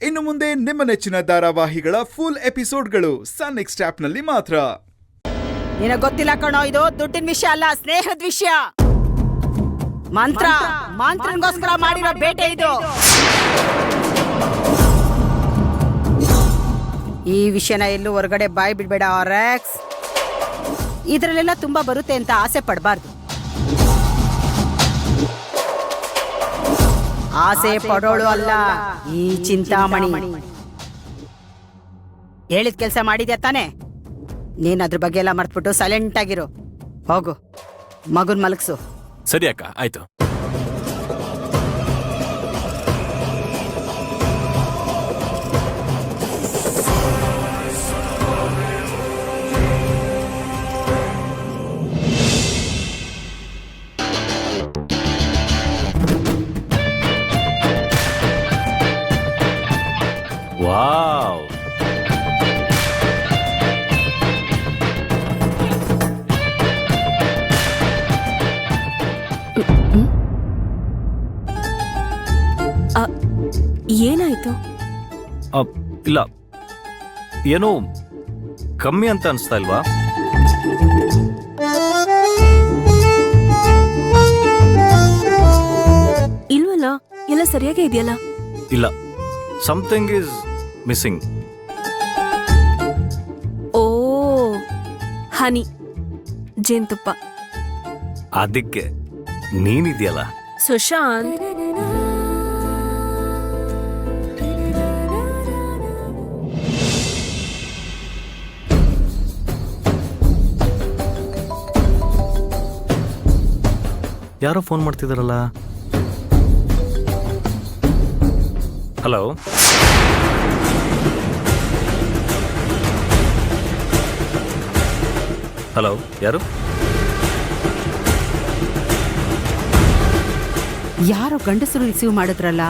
ಇನ್ನು ಮುಂದೆ ನಿಮ್ಮ ನೆಚ್ಚಿನ ಧಾರಾವಾಹಿಗಳ ಫುಲ್ ಎಪಿಸೋಡ್ಗಳು ಸನ್ ನೆಕ್ಸ್ಟ್ ಆಪ್ನಲ್ಲಿ ಮಾತ್ರ. ನಿನಗೆ ಗೊತ್ತಿಲ್ಲ ಕಣೋ, ಇದು ದುಡ್ಡಿನ ವಿಷಯ ಅಲ್ಲ, ಸ್ನೇಹದ ವಿಷಯ. ಮಂತ್ರಗೋಸ್ಕರ ಮಾಡಿರೋ ಬೇಟೆ ಇದು. ಈ ವಿಷಯನ ಎಲ್ಲೂ ಹೊರಗಡೆ ಬಾಯ್ ಬಿಡ್ಬೇಡ ಆರ್ಎಕ್ಸ್. ಇದರಲ್ಲೆಲ್ಲ ತುಂಬಾ ಬರುತ್ತೆ ಅಂತ ಆಸೆ ಪಡಬಾರ್ದು. ಆಸೆ ಪಡೋಳು ಅಲ್ಲ ಈ ಚಿಂತಾಮಣಿ. ಹೇಳಿದ ಕೆಲಸ ಮಾಡಿದ್ಯಾ ತಾನೆ? ನೀನ್ ಅದ್ರ ಬಗ್ಗೆ ಎಲ್ಲ ಮರ್ತ್ಬಿಟ್ಟು ಸೈಲೆಂಟ್ ಆಗಿರು. ಹೋಗು, ಮಗುನ್ ಮಲಗ್ಸು. ಸರಿ ಅಕ್ಕ, ಆಯ್ತು. ವಾವ್, ಏನಾಯ್ತು? ಇಲ್ಲ, ಏನೋ ಕಮ್ಮಿ ಅಂತ ಅನ್ಸ್ತಾ ಇಲ್ವಾ? ಇಲ್ವಲ್ಲ, ಎಲ್ಲ ಸರಿಯಾಗೇ ಇದೆಯಲ್ಲ. ಇಲ್ಲ, ಸಮಥಿಂಗ್ ಈಸ್ ಮಿಸ್ಸಿಂಗ್. ಓ, ಹನಿ, ಜೇನುತುಪ್ಪ. ಅದಕ್ಕೆ ನೀನಿದೆಯಲ್ಲ ಸುಶಾಂತ್. ಯಾರೋ ಫೋನ್ ಮಾಡ್ತಿದಾರಲ್ಲ. ಹಲೋ, ಹಲೋ, ಯಾರು? ಯಾರೋ ಗಂಡಸರು ರಿಸೀವ್ ಮಾಡಿದ್ರಲ್ಲ.